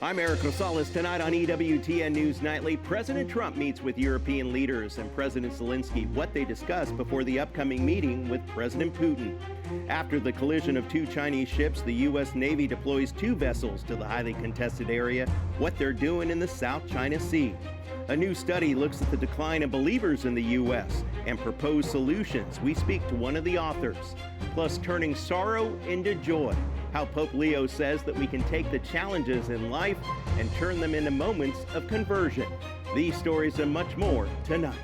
I'm Eric Rosales. Tonight on EWTN News Nightly, President Trump meets with European leaders and President Zelensky, what they discuss before the upcoming meeting with President Putin. After the collision of two Chinese ships, the U.S. Navy deploys two vessels to the highly contested area, what they're doing in the South China Sea. A new study looks at the decline of believers in the U.S. and proposed solutions. We speak to one of the authors. Plus, turning sorrow into joy. How Pope Leo says that we can take the challenges in life and turn them into moments of conversion. These stories and much more tonight.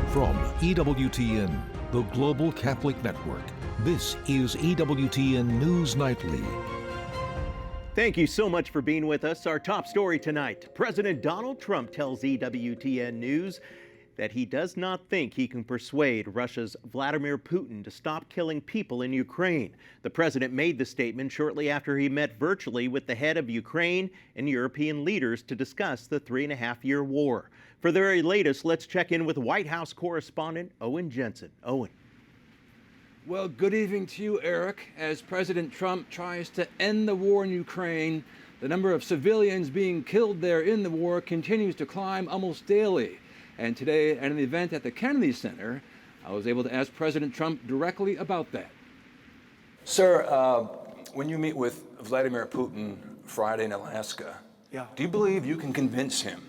From EWTN, the Global Catholic Network, this is EWTN News Nightly. Thank you so much for being with us. Our top story tonight, President Donald Trump tells EWTN News that he does not think he can persuade Russia's Vladimir Putin to stop killing people in Ukraine. The president made the statement shortly after he met virtually with the head of Ukraine and European leaders to discuss the 3.5-year war. For the very latest, let's check in with White House correspondent Owen Jensen. Owen. Well, good evening to you, Eric. As President Trump tries to end the war in Ukraine, the number of civilians being killed there in the war continues to climb almost daily. And today, at an event at the Kennedy Center, I was able to ask President Trump directly about that. Sir, when you meet with Vladimir Putin Friday in Alaska, do you believe you can convince him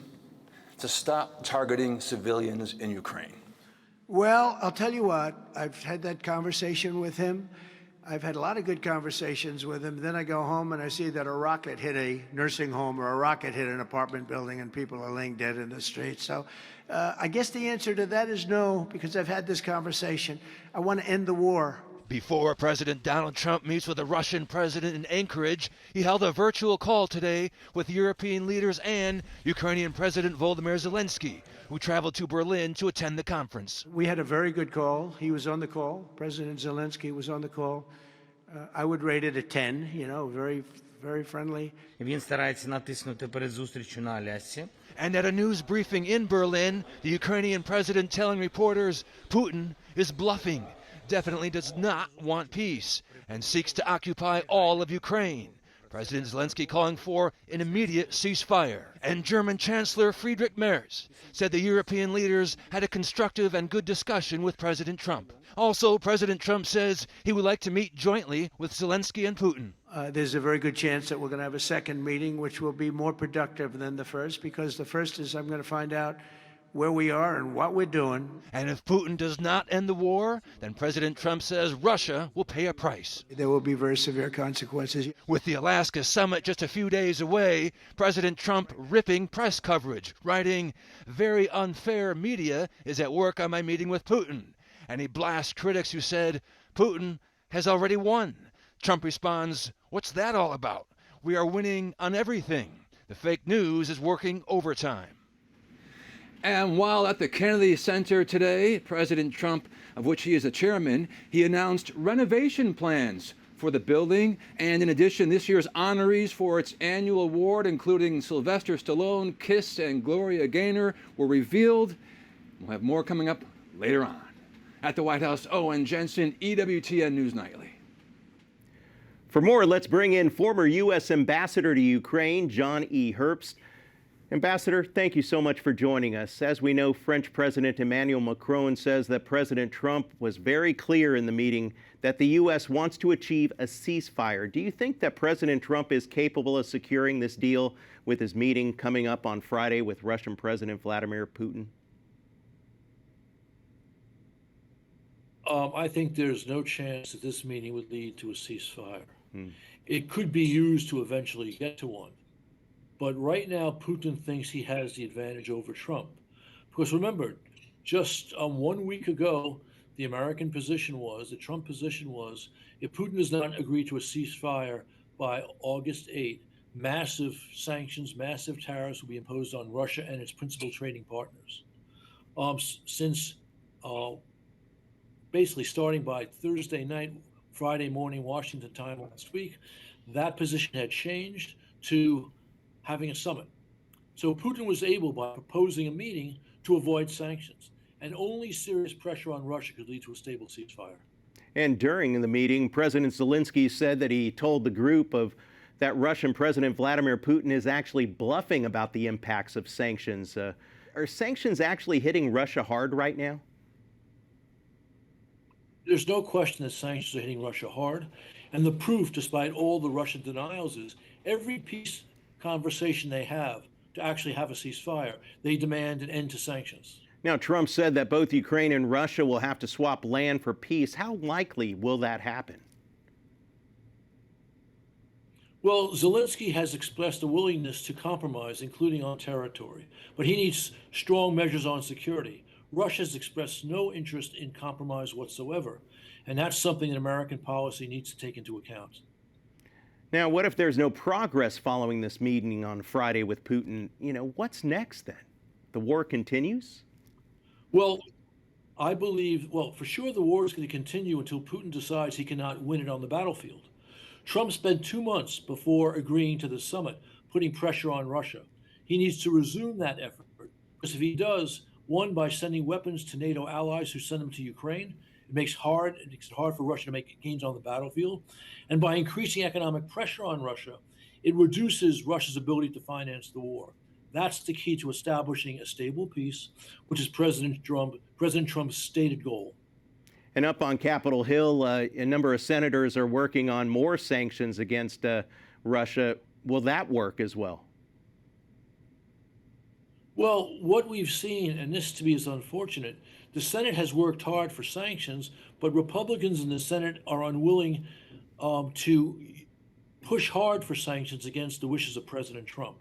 to stop targeting civilians in Ukraine? Well, I'll tell you what, I've had that conversation with him. I've had a lot of good conversations with him. Then I go home and I see that a rocket hit a nursing home or a rocket hit an apartment building and people are laying dead in the street. So I guess the answer to that is no, because I've had this conversation. I want to end the war. Before President Donald Trump meets with the Russian president in Anchorage, he held a virtual call today with European leaders and Ukrainian President Volodymyr Zelensky, who traveled to Berlin to attend the conference. We had a very good call. He was on the call. President Zelensky was on the call. I would rate it a 10, very, very friendly. Він старається натиснути перед зустрічю на Алясці. And at a news briefing in Berlin, the Ukrainian president telling reporters Putin is bluffing, definitely does not want peace, and seeks to occupy all of Ukraine. President Zelensky calling for an immediate ceasefire. And German Chancellor Friedrich Merz said the European leaders had a constructive and good discussion with President Trump. Also, President Trump says he would like to meet jointly with Zelensky and Putin. There's a very good chance that we're going to have a second meeting, which will be more productive than the first, because the first is I'm going to find out where we are and what we're doing. And if Putin does not end the war, then President Trump says Russia will pay a price. There will be very severe consequences. With the Alaska summit just a few days away, President Trump ripping press coverage, writing, "Very unfair media is at work on my meeting with Putin." And he blasts critics who said Putin has already won. Trump responds, "What's that all about? We are winning on everything. The fake news is working overtime." And while at the Kennedy Center today, President Trump, of which he is the chairman, he announced renovation plans for the building. And in addition, this year's honorees for its annual award, including Sylvester Stallone, Kiss, and Gloria Gaynor, were revealed. We'll have more coming up later on. At the White House, Owen Jensen, EWTN News Nightly. For more, let's bring in former U.S. Ambassador to Ukraine, John E. Herbst. Ambassador, thank you so much for joining us. As we know, French President Emmanuel Macron says that President Trump was very clear in the meeting that the U.S. wants to achieve a ceasefire. Do you think that President Trump is capable of securing this deal with his meeting coming up on Friday with Russian President Vladimir Putin? I think there's no chance that this meeting would lead to a ceasefire. It could be used to eventually get to one. But right now, Putin thinks he has the advantage over Trump. Because remember, just 1 week ago, the American position was, the Trump position was, if Putin does not agree to a ceasefire by August 8th, massive sanctions, massive tariffs will be imposed on Russia and its principal trading partners. Since basically starting by Thursday night, Friday morning, Washington time last week, that position had changed to having a summit. So Putin was able, by proposing a meeting, to avoid sanctions. And only serious pressure on Russia could lead to a stable ceasefire. And during the meeting, President Zelensky said that he told the group of that Russian President Vladimir Putin is actually bluffing about the impacts of sanctions. Are sanctions actually hitting Russia hard right now? There's no question that sanctions are hitting Russia hard. And the proof, despite all the Russian denials, is every peace conversation they have to actually have a ceasefire, they demand an end to sanctions. Now, Trump said that both Ukraine and Russia will have to swap land for peace. How likely will that happen? Well, Zelensky has expressed a willingness to compromise, including on territory, but he needs strong measures on security. Russia has expressed no interest in compromise whatsoever, and that's something that American policy needs to take into account. Now, what if there's no progress following this meeting on Friday with Putin? What's next then? The war continues? Well, I believe, for sure the war is going to continue until Putin decides he cannot win it on the battlefield. Trump spent 2 months before agreeing to the summit, putting pressure on Russia. He needs to resume that effort, because if he does, one, by sending weapons to NATO allies who send them to Ukraine, it makes it hard for Russia to make gains on the battlefield. And by increasing economic pressure on Russia, it reduces Russia's ability to finance the war. That's the key to establishing a stable peace, which is President Trump's stated goal. And up on Capitol Hill, a number of senators are working on more sanctions against Russia. Will that work as well? Well, what we've seen, and this to me is unfortunate, the Senate has worked hard for sanctions, but Republicans in the Senate are unwilling to push hard for sanctions against the wishes of President Trump.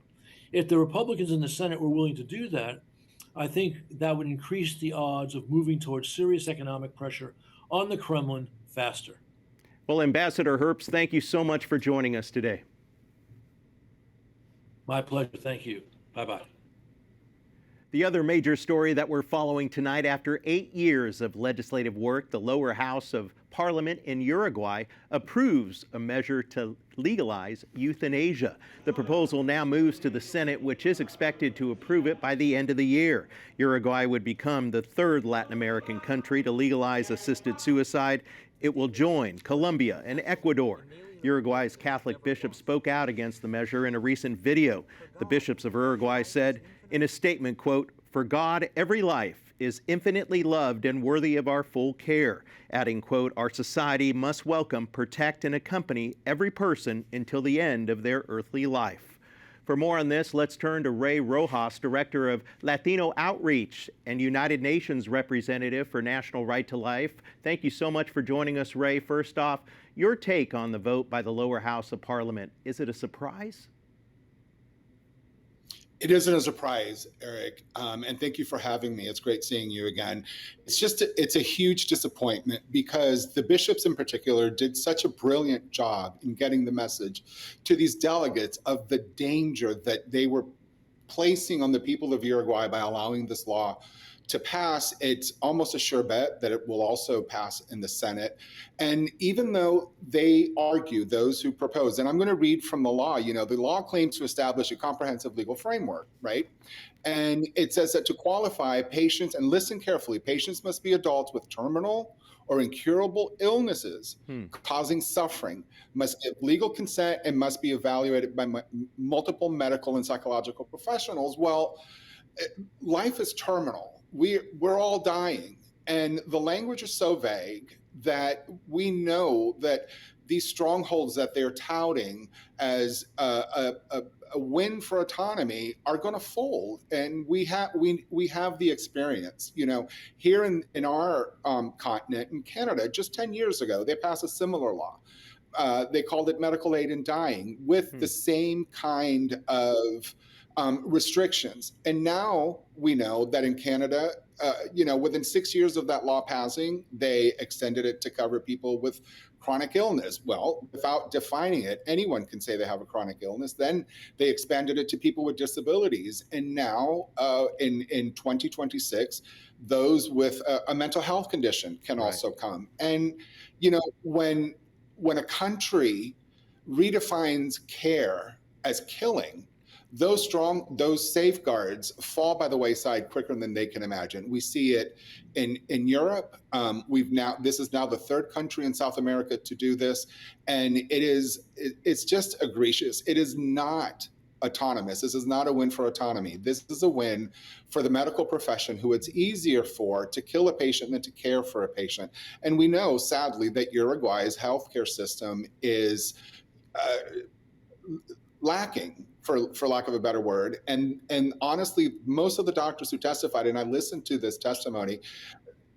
If the Republicans in the Senate were willing to do that, I think that would increase the odds of moving towards serious economic pressure on the Kremlin faster. Well, Ambassador Herbst, thank you so much for joining us today. My pleasure. Thank you. Bye-bye. The other major story that we're following tonight, after 8 years of legislative work, the lower house of Parliament in Uruguay approves a measure to legalize euthanasia. The proposal now moves to the Senate, which is expected to approve it by the end of the year. Uruguay would become the third Latin American country to legalize assisted suicide. It will join Colombia and Ecuador. Uruguay's Catholic bishop spoke out against the measure in a recent video. The bishops of Uruguay said in a statement, quote, "For God, every life is infinitely loved and worthy of our full care," adding, quote, "Our society must welcome, protect, and accompany every person until the end of their earthly life." For more on this, let's turn to Ray Rojas, Director of Latino Outreach and United Nations Representative for National Right to Life. Thank you so much for joining us, Ray. First off, your take on the vote by the lower house of Parliament. Is it a surprise? It isn't a surprise, Eric, and thank you for having me. It's great seeing you again. It's a huge disappointment because the bishops in particular did such a brilliant job in getting the message to these delegates of the danger that they were placing on the people of Uruguay by allowing this law to pass. It's almost a sure bet that it will also pass in the Senate. And even though they argue, those who propose, and I'm going to read from the law, the law claims to establish a comprehensive legal framework, right? And it says that to qualify, patients, and listen carefully, patients must be adults with terminal or incurable illnesses causing suffering, must give legal consent, and must be evaluated by multiple medical and psychological professionals. Well, life is terminal. We're all dying. And the language is so vague that we know that these strongholds that they're touting as a win for autonomy are going to fold. And we have the experience. Here in our continent, in Canada, just 10 years ago, they passed a similar law. They called it medical aid in dying, with the same kind of restrictions. And now we know that in Canada, within 6 years of that law passing, they extended it to cover people with chronic illness. Well, without defining it, anyone can say they have a chronic illness. Then they expanded it to people with disabilities. And now in 2026, those with a mental health condition can also come. And, when a country redefines care as killing, those safeguards fall by the wayside quicker than they can imagine. We see it in Europe. This is now the third country in South America to do this, and it's just egregious. It is not autonomous. This is not a win for autonomy. This is a win for the medical profession, who it's easier for to kill a patient than to care for a patient. And we know, sadly, that Uruguay's healthcare system is lacking, for lack of a better word. And honestly, most of the doctors who testified, and I listened to this testimony,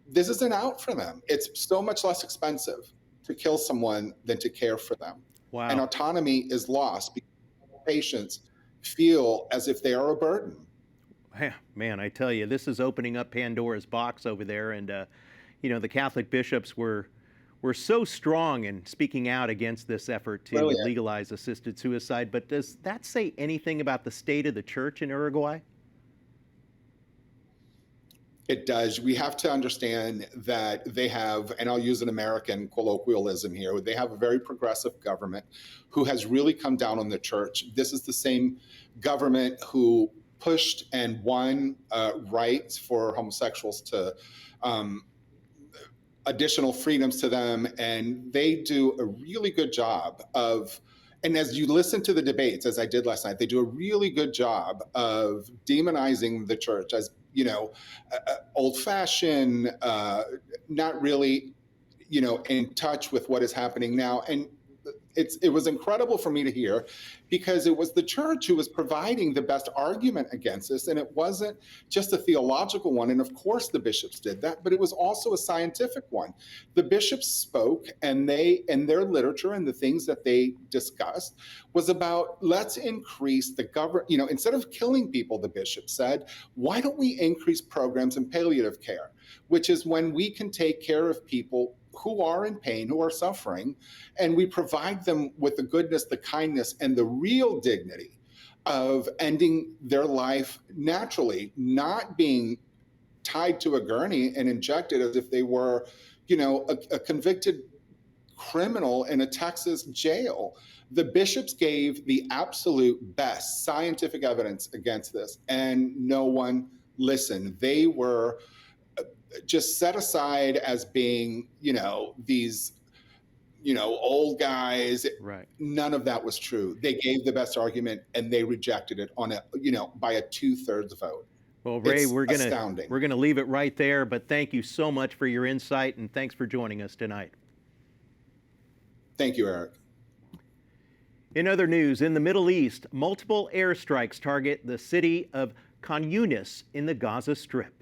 this isn't out for them. It's so much less expensive to kill someone than to care for them. Wow. And autonomy is lost because patients feel as if they are a burden. Man, I tell you, this is opening up Pandora's box over there. And, the Catholic bishops were so strong in speaking out against this effort to legalize assisted suicide. But does that say anything about the state of the church in Uruguay? It does. We have to understand that they have, and I'll use an American colloquialism here, they have a very progressive government who has really come down on the church. This is the same government who pushed and won rights for homosexuals to additional freedoms to them. And they do a really good job of, and as you listen to the debates, as I did last night, they do a really good job of demonizing the church as, old-fashioned, not really, in touch with what is happening now. And it was incredible for me to hear, because it was the church who was providing the best argument against this. And it wasn't just a theological one. And of course the bishops did that, but it was also a scientific one. The bishops spoke, and their literature and the things that they discussed was about, let's increase the government, instead of killing people, the bishop said, why don't we increase programs in palliative care, which is when we can take care of people who are in pain, who are suffering, and we provide them with the goodness, the kindness, and the real dignity of ending their life naturally, not being tied to a gurney and injected as if they were, a convicted criminal in a Texas jail. The bishops gave the absolute best scientific evidence against this, and no one listened. They were just set aside as being, these, old guys. Right. None of that was true. They gave the best argument, and they rejected it on by a 2/3 vote. Well, Ray, it's we're astounding. gonna leave it right there. But thank you so much for your insight, and thanks for joining us tonight. Thank you, Eric. In other news, in the Middle East, multiple airstrikes target the city of Khan Yunis in the Gaza Strip.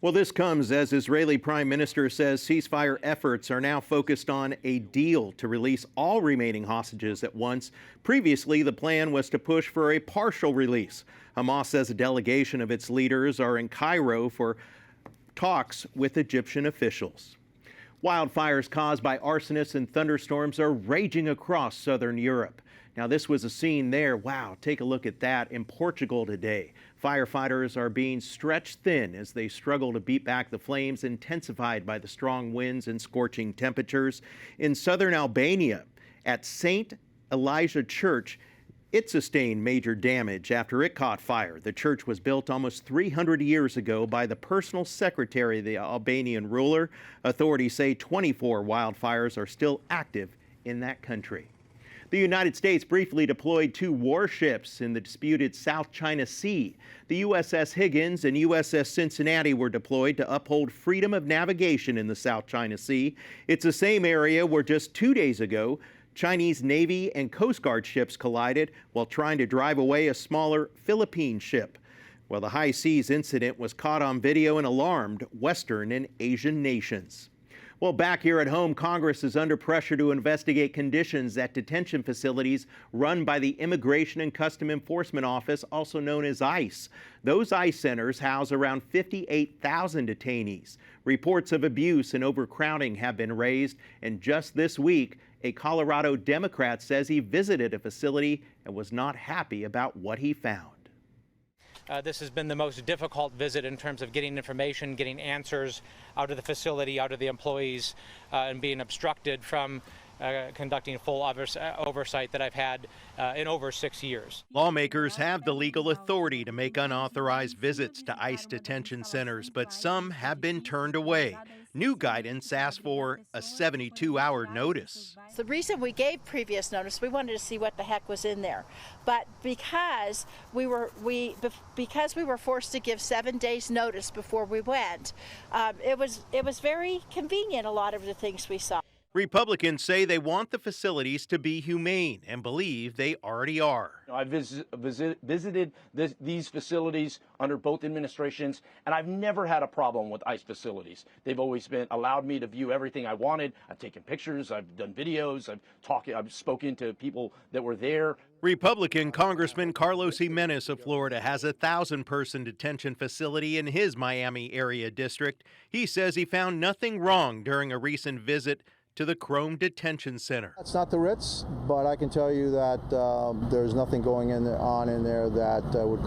Well, this comes as Israeli Prime Minister says ceasefire efforts are now focused on a deal to release all remaining hostages at once. Previously, the plan was to push for a partial release. Hamas says a delegation of its leaders are in Cairo for talks with Egyptian officials. Wildfires caused by arsonists and thunderstorms are raging across southern Europe. Now, this was a scene there. Wow, take a look at that in Portugal today. Firefighters are being stretched thin as they struggle to beat back the flames intensified by the strong winds and scorching temperatures. In southern Albania, at St. Elijah Church, it sustained major damage after it caught fire. The church was built almost 300 years ago by the personal secretary of the Albanian ruler. Authorities say 24 wildfires are still active in that country. The United States briefly deployed 2 warships in the disputed South China Sea. The USS Higgins and USS Cincinnati were deployed to uphold freedom of navigation in the South China Sea. It's the same area where just 2 days ago, Chinese Navy and Coast Guard ships collided while trying to drive away a smaller Philippine ship. Well, the high seas incident was caught on video and alarmed Western and Asian nations. Well, back here at home, Congress is under pressure to investigate conditions at detention facilities run by the Immigration and Customs Enforcement Office, also known as ICE. Those ICE centers house around 58,000 detainees. Reports of abuse and overcrowding have been raised, and just this week, a Colorado Democrat says he visited a facility and was not happy about what he found. This has been the most difficult visit in terms of getting information, getting answers out of the facility, out of the employees, and being obstructed from conducting full oversight that I've had in over 6 years. Lawmakers have the legal authority to make unauthorized visits to ICE detention centers, but some have been turned away. New guidance asks for a 72-hour notice. The reason we gave previous notice, we wanted to see what the heck was in there. But because we were forced to give 7 days notice before we went, it was very convenient, a lot of the things we saw. Republicans say they want the facilities to be humane and believe they already are. I visited these facilities under both administrations, and I've never had a problem with ICE facilities. They've always allowed me to view everything I wanted. I've taken pictures, I've done videos, I've spoken to people that were there. Republican Congressman Carlos Jimenez of Florida has a 1,000-person detention facility in his Miami area district. He says he found nothing wrong during a recent visit to the Chrome Detention Center. It's not the Ritz, but I can tell you that there's nothing going on in there that would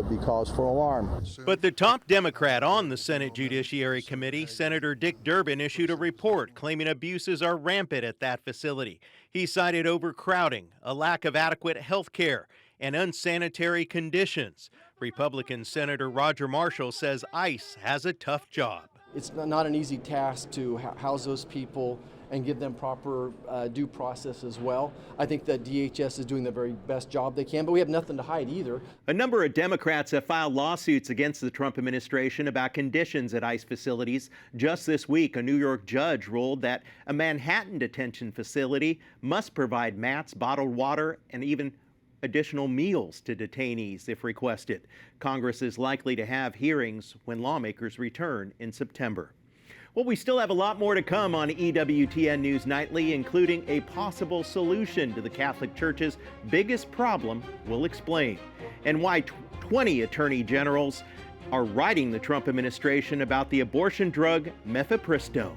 be cause for alarm. But the top Democrat on the Senate Judiciary Committee, Senator Dick Durbin, issued a report claiming abuses are rampant at that facility. He cited overcrowding, a lack of adequate health care, and unsanitary conditions. Republican Senator Roger Marshall says ICE has a tough job. It's not an easy task to house those people and give them proper due process as well. I think that DHS is doing the very best job they can, but we have nothing to hide either. A number of Democrats have filed lawsuits against the Trump administration about conditions at ICE facilities. Just this week, a New York judge ruled that a Manhattan detention facility must provide mats, bottled water, and even additional meals to detainees if requested. Congress is likely to have hearings when lawmakers return in September. Well, we still have a lot more to come on EWTN News Nightly, including a possible solution to the Catholic Church's biggest problem. We'll explain. And why 20 attorney generals are writing the Trump administration about the abortion drug mifepristone.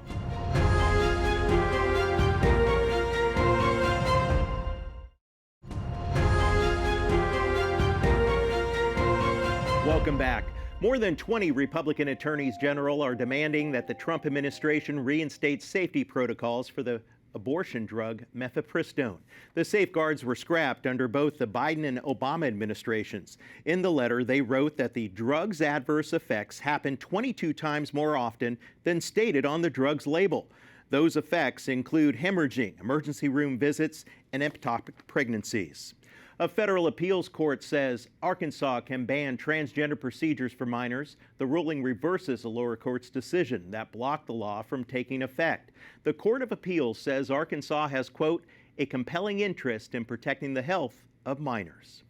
Welcome back. More than 20 Republican attorneys general are demanding that the Trump administration reinstate safety protocols for the abortion drug mifepristone. The safeguards were scrapped under both the Biden and Obama administrations. In the letter, they wrote that the drug's adverse effects happen 22 times more often than stated on the drug's label. Those effects include hemorrhaging, emergency room visits, and ectopic pregnancies. A federal appeals court says Arkansas can ban transgender procedures for minors. The ruling reverses a lower court's decision that blocked the law from taking effect. The Court of Appeals says Arkansas has, quote, a compelling interest in protecting the health of minors.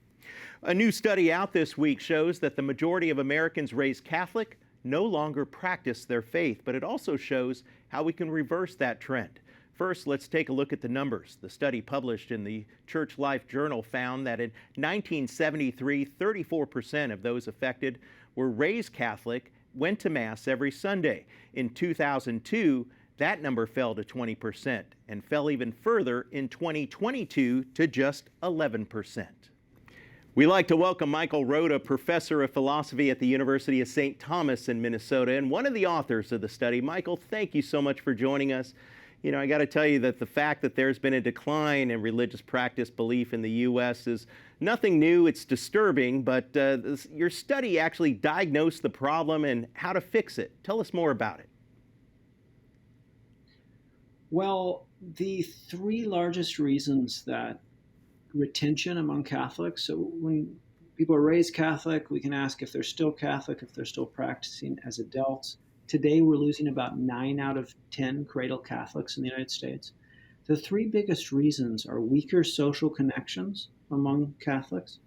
A new study out this week shows that the majority of Americans raised Catholic no longer practice their faith, but it also shows how we can reverse that trend. First, let's take a look at the numbers. The study published in the Church Life Journal found that in 1973, 34% of those affected were raised Catholic, went to Mass every Sunday. In 2002, that number fell to 20% and fell even further in 2022 to just 11%. We'd like to welcome Michael Rhoda, professor of philosophy at the University of St. Thomas in Minnesota and one of the authors of the study. Michael, thank you so much for joining us. You know, I got to tell you that the fact that there's been a decline in religious practice belief in the U.S. is nothing new. It's disturbing, but your study actually diagnosed the problem and how to fix it. Tell us more about it. Well, the three largest reasons that retention among Catholics, so when people are raised Catholic, we can ask if they're still Catholic, if they're still practicing as adults. Today, we're losing about 9 out of 10 cradle Catholics in the United States. The three biggest reasons are weaker social connections among Catholics,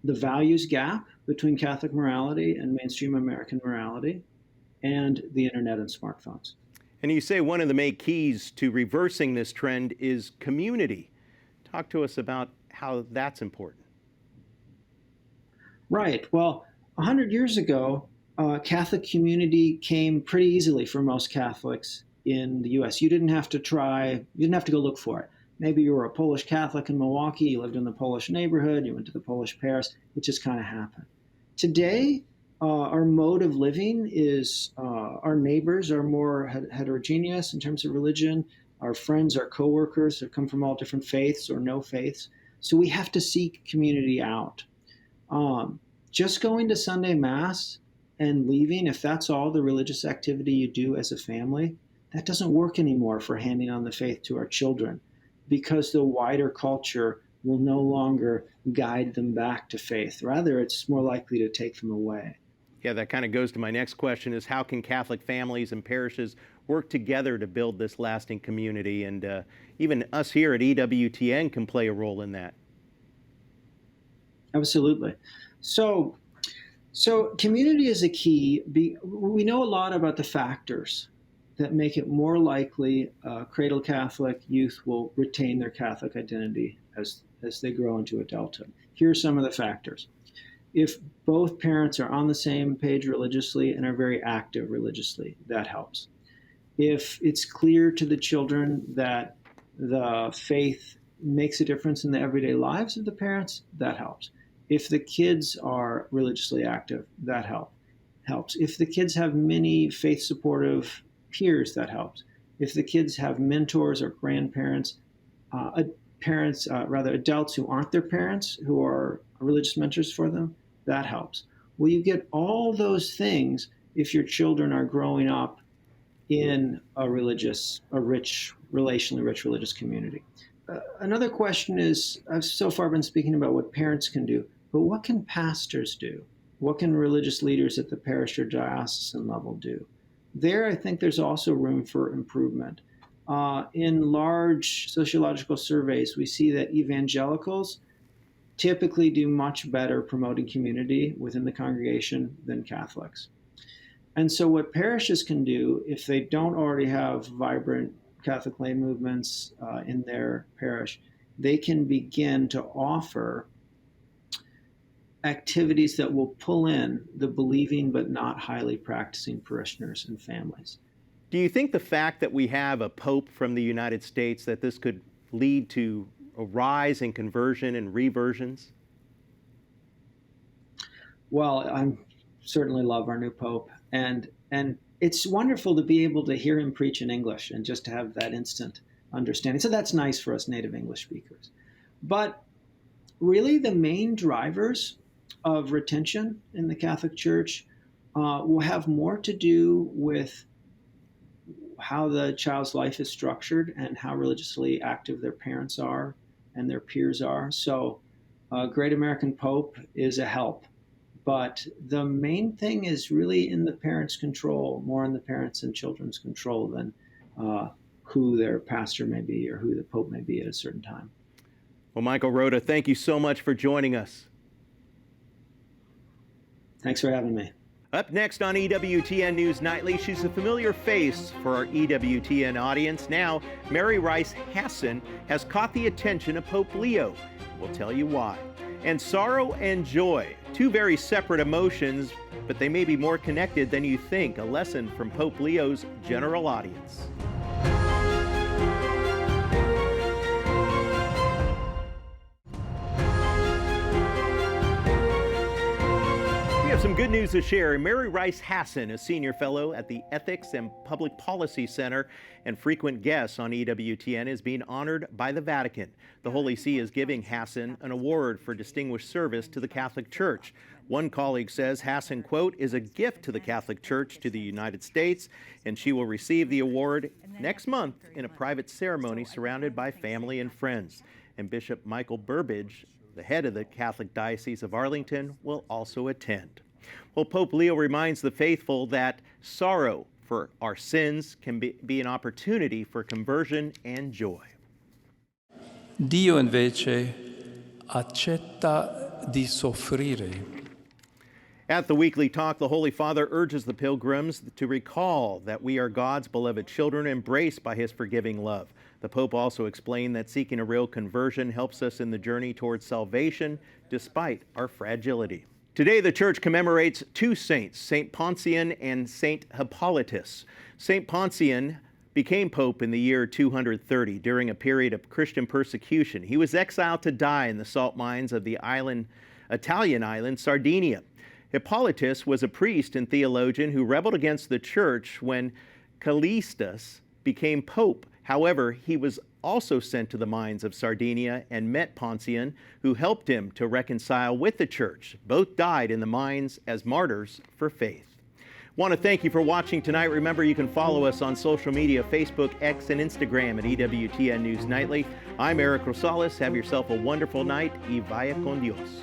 the values gap between Catholic morality and mainstream American morality, and the internet and smartphones. And you say one of the main keys to reversing this trend is community. Talk to us about how that's important. Right. Well, 100 years ago, Catholic community came pretty easily for most Catholics in the U.S. You didn't have to go look for it. Maybe you were a Polish Catholic in Milwaukee, you lived in the Polish neighborhood, you went to the Polish parish, it just kind of happened. Today, our mode of living is our neighbors are more heterogeneous in terms of religion. Our friends, our coworkers have come from all different faiths or no faiths. So we have to seek community out. Just going to Sunday Mass and leaving, if that's all the religious activity you do as a family, that doesn't work anymore for handing on the faith to our children, because the wider culture will no longer guide them back to faith. Rather, it's more likely to take them away. Yeah, that kind of goes to my next question, is how can Catholic families and parishes work together to build this lasting community? And even us here at EWTN can play a role in that. Absolutely. So community is a key. We know a lot about the factors that make it more likely cradle Catholic youth will retain their Catholic identity as they grow into adulthood. Here are some of the factors. If both parents are on the same page religiously and are very active religiously, that helps. If it's clear to the children that the faith makes a difference in the everyday lives of the parents, that helps. If the kids are religiously active, that helps. If the kids have many faith-supportive peers, that helps. If the kids have mentors or grandparents, adults who aren't their parents, who are religious mentors for them, that helps. Well, you get all those things if your children are growing up in a rich, relationally rich religious community. Another question is, I've so far been speaking about what parents can do, but what can pastors do? What can religious leaders at the parish or diocesan level do? There, I think there's also room for improvement. In large sociological surveys, we see that evangelicals typically do much better promoting community within the congregation than Catholics. And so what parishes can do, if they don't already have vibrant Catholic lay movements in their parish, they can begin to offer activities that will pull in the believing but not highly practicing parishioners and families. Do you think the fact that we have a pope from the United States, that this could lead to a rise in conversion and reversions? Well, I certainly love our new pope, and it's wonderful to be able to hear him preach in English and just to have that instant understanding. So that's nice for us native English speakers. But really the main drivers of retention in the Catholic Church will have more to do with how the child's life is structured and how religiously active their parents are and their peers are. So a great American Pope is a help. But the main thing is really in the parents' control, more in the parents' and children's control than who their pastor may be or who the Pope may be at a certain time. Well, Michael Rota, thank you so much for joining us. Thanks for having me. Up next on EWTN News Nightly, she's a familiar face for our EWTN audience. Now, Mary Rice Hasson has caught the attention of Pope Leo. We'll tell you why. And sorrow and joy, two very separate emotions, but they may be more connected than you think. A lesson from Pope Leo's general audience. We have some good news to share. Mary Rice Hasson, a senior fellow at the Ethics and Public Policy Center and frequent guest on EWTN, is being honored by the Vatican. The Holy See is giving Hasson an award for distinguished service to the Catholic Church. One colleague says Hasson, quote, is a gift to the Catholic Church to the United States, and she will receive the award next month in a private ceremony surrounded by family and friends. And Bishop Michael Burbidge, the head of the Catholic Diocese of Arlington, will also attend. Well, Pope Leo reminds the faithful that sorrow for our sins can be an opportunity for conversion and joy. Dio invece accetta di soffrire. At the weekly talk, the Holy Father urges the pilgrims to recall that we are God's beloved children embraced by his forgiving love. The Pope also explained that seeking a real conversion helps us in the journey towards salvation despite our fragility. Today, the Church commemorates two saints, St. Poncian and St. Hippolytus. St. Poncian became Pope in the year 230 during a period of Christian persecution. He was exiled to die in the salt mines of the Italian island Sardinia. Hippolytus was a priest and theologian who rebelled against the church when Callistus became pope. However, he was also sent to the mines of Sardinia and met Poncian, who helped him to reconcile with the church. Both died in the mines as martyrs for faith. Want to thank you for watching tonight. Remember, you can follow us on social media, Facebook, X, and Instagram at EWTN News Nightly. I'm Eric Rosales. Have yourself a wonderful night. Y vaya con Dios.